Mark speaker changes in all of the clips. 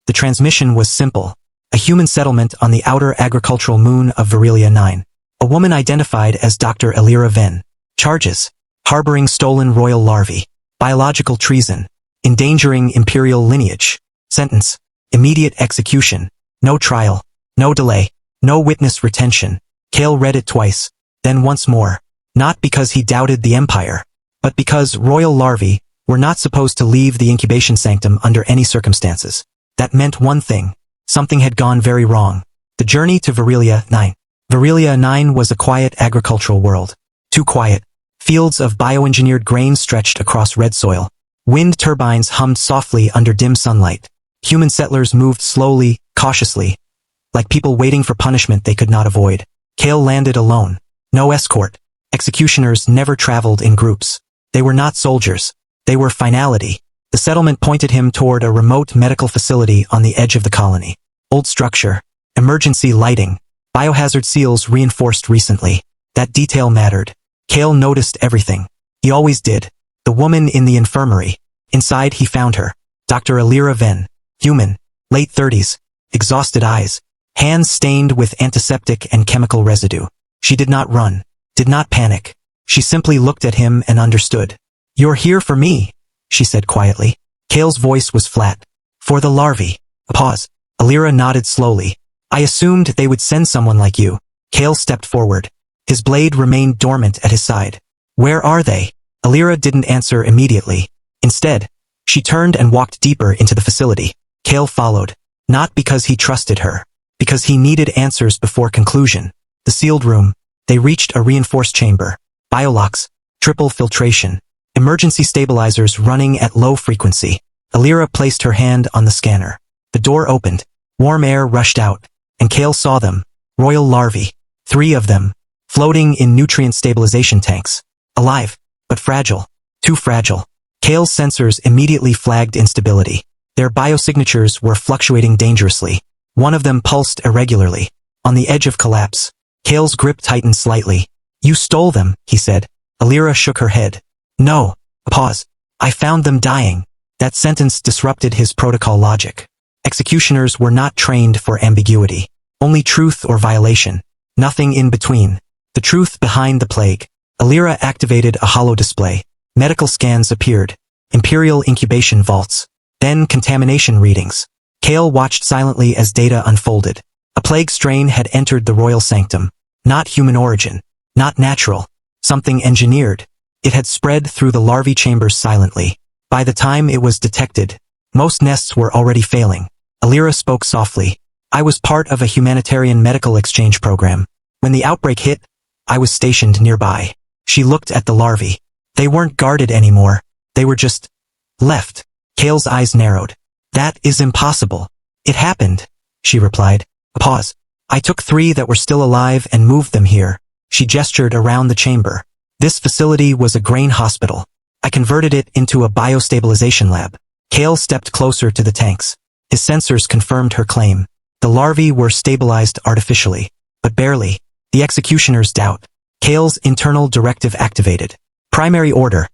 Speaker 1: The transmission was simple. A human settlement on the outer agricultural moon of Varilia 9. A woman identified as Dr. Elira Venn. Charges: harboring stolen royal larvae. Biological treason. Endangering imperial lineage. Sentence: immediate execution. No trial. No delay. No witness retention. Kael read it twice, then once more. Not because he doubted the empire, but because royal larvae were not supposed to leave the incubation sanctum under any circumstances. That meant one thing. Something had gone very wrong. The journey to Varilia 9. Varilia 9 was a quiet agricultural world. Too quiet. Fields of bioengineered grain stretched across red soil. Wind turbines hummed softly under dim sunlight. Human settlers moved slowly, cautiously, like people waiting for punishment they could not avoid. Kael landed alone. No escort. Executioners never traveled in groups. They were not soldiers. They were finality. The settlement pointed him toward a remote medical facility on the edge of the colony. Old structure. Emergency lighting. Biohazard seals reinforced recently. That detail mattered. Kael noticed everything. He always did. The woman in the infirmary. Inside he found her. Dr. Elira Venn. Human. Late 30s. Exhausted eyes. Hands stained with antiseptic and chemical residue. She did not run. Did not panic. She simply looked at him and understood. "You're here for me," she said quietly. Kael's voice was flat. "For the larvae." A pause. Elira nodded slowly. "I assumed they would send someone like you." Kael stepped forward. His blade remained dormant at his side. "Where are they?" Elira didn't answer immediately. Instead, she turned and walked deeper into the facility. Kael followed. Not because he trusted her. Because he needed answers before conclusion. The sealed room. They reached a reinforced chamber. Biolocks. Triple filtration. Emergency stabilizers running at low frequency. Elira placed her hand on the scanner. The door opened. Warm air rushed out. And Kael saw them. Royal larvae. 3 of them. Floating in nutrient stabilization tanks. Alive. But fragile. Too fragile. Kael's sensors immediately flagged instability. Their biosignatures were fluctuating dangerously. One of them pulsed irregularly. On the edge of collapse. Kael's grip tightened slightly. "You stole them," he said. Elira shook her head. "No." A pause. "I found them dying." That sentence disrupted his protocol logic. Executioners were not trained for ambiguity. Only truth or violation. Nothing in between. The truth behind the plague. Elira activated a holo display. Medical scans appeared. Imperial incubation vaults. Then contamination readings. Kael watched silently as data unfolded. A plague strain had entered the royal sanctum. Not human origin. Not natural. Something engineered. It had spread through the larvae chambers silently. By the time it was detected, most nests were already failing. Elira spoke softly. "I was part of a humanitarian medical exchange program. When the outbreak hit, I was stationed nearby." She looked at the larvae. They weren't guarded anymore. They were just left. Kael's eyes narrowed. "That is impossible." "It happened," she replied. A pause. "I took 3 that were still alive and moved them here." She gestured around the chamber. "This facility was a grain hospital. I converted it into a biostabilization lab." Kael stepped closer to the tanks. His sensors confirmed her claim. The larvae were stabilized artificially. But barely. The executioner's doubt. Kael's internal directive activated. Primary order.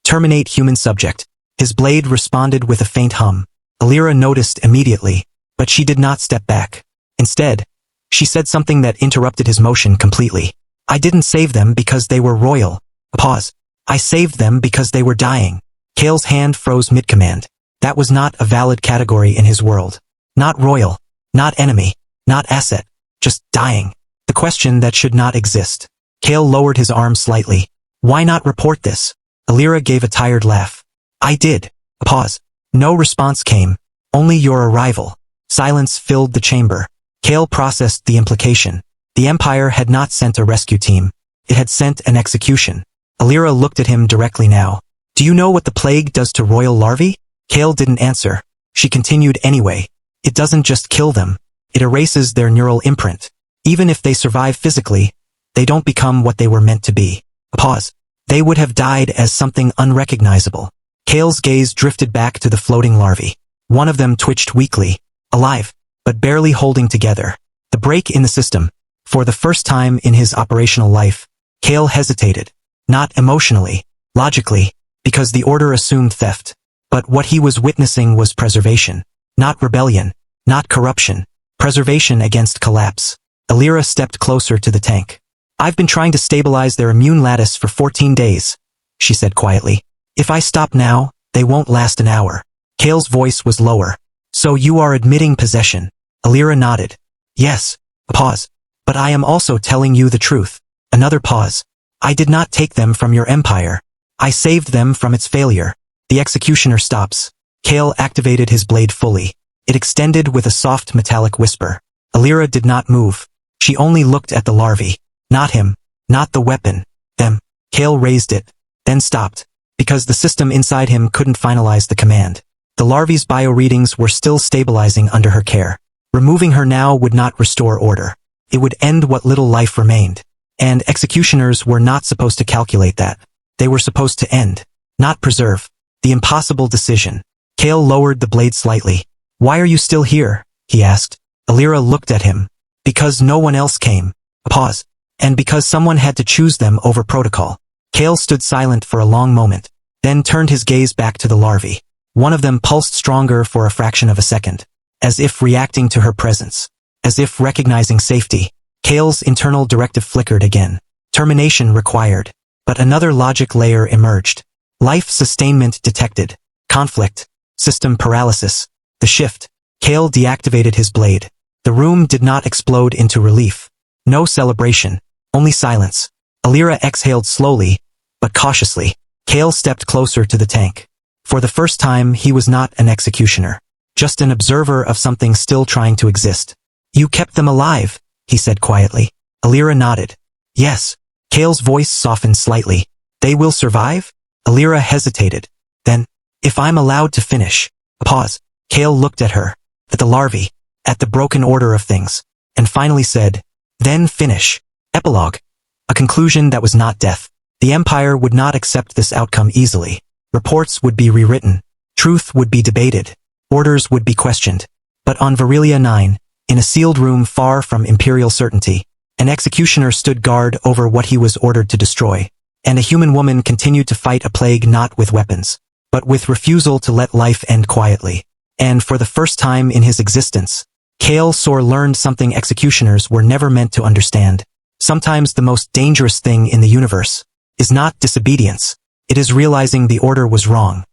Speaker 1: Terminate human subject. His blade responded with a faint hum. Elira noticed immediately, but she did not step back. Instead, she said something that interrupted his motion completely. "I didn't save them because they were royal." A pause. "I saved them because they were dying." Kael's hand froze mid-command. That was not a valid category in his world. Not royal. Not enemy. Not asset. Just dying. The question that should not exist. Kael lowered his arm slightly. "Why not report this?" Elira gave a tired laugh. "I did." A pause. No response came. Only your arrival. Silence filled the chamber. Kael processed the implication. The Empire had not sent a rescue team. It had sent an execution. Elira looked at him directly now. "Do you know what the plague does to royal larvae?" Kael didn't answer. She continued anyway. "It doesn't just kill them. It erases their neural imprint. Even if they survive physically, they don't become what they were meant to be." A pause. "They would have died as something unrecognizable." Kael's gaze drifted back to the floating larvae. One of them twitched weakly. Alive, but barely holding together. The break in the system. For the first time in his operational life, Kael hesitated. Not emotionally, logically, because the order assumed theft. But what he was witnessing was preservation. Not rebellion. not corruption. Preservation against collapse. Elira stepped closer to the tank. I've been trying to stabilize their immune lattice for 14 days, she said quietly. If I stop now, they won't last an hour. Kael's voice was lower. So you are admitting possession? Elira nodded. Yes. A pause. But I am also telling you the truth. Another pause. I did not take them from your empire. I saved them from its failure. The executioner stops. Kael activated his blade fully. It extended with a soft metallic whisper. Elira did not move. She only looked at the larvae. Not him. Not the weapon. Them. Kael raised it. Then stopped. Because the system inside him couldn't finalize the command. The larvae's bioreadings were still stabilizing under her care. Removing her now would not restore order. It would end what little life remained. And executioners were not supposed to calculate that. They were supposed to end, not preserve. The impossible decision. Kael lowered the blade slightly. Why are you still here? He asked. Elira looked at him. Because no one else came. A pause. And because someone had to choose them over protocol. Kael stood silent for a long moment, then turned his gaze back to the larvae. One of them pulsed stronger for a fraction of a second, as if reacting to her presence, as if recognizing safety. Kael's internal directive flickered again. Termination required. But another logic layer emerged. Life sustainment detected. Conflict. System paralysis. The shift. Kael deactivated his blade. The room did not explode into relief. No celebration. Only silence. Elira exhaled slowly, but cautiously. Kael stepped closer to the tank. For the first time, he was not an executioner. Just an observer of something still trying to exist. You kept them alive, he said quietly. Elira nodded. Yes. Kael's voice softened slightly. They will survive? Elira hesitated. Then, if I'm allowed to finish. A pause. Kael looked at her, at the larvae, at the broken order of things, and finally said, then finish. Epilogue. A conclusion that was not death. The Empire would not accept this outcome easily. Reports would be rewritten. Truth would be debated. Orders would be questioned. But on Virilia 9, in a sealed room far from imperial certainty, an executioner stood guard over what he was ordered to destroy, and a human woman continued to fight a plague not with weapons, but with refusal to let life end quietly. And for the first time in his existence, Kael Sorr learned something executioners were never meant to understand. Sometimes the most dangerous thing in the universe is not disobedience. It is realizing the order was wrong.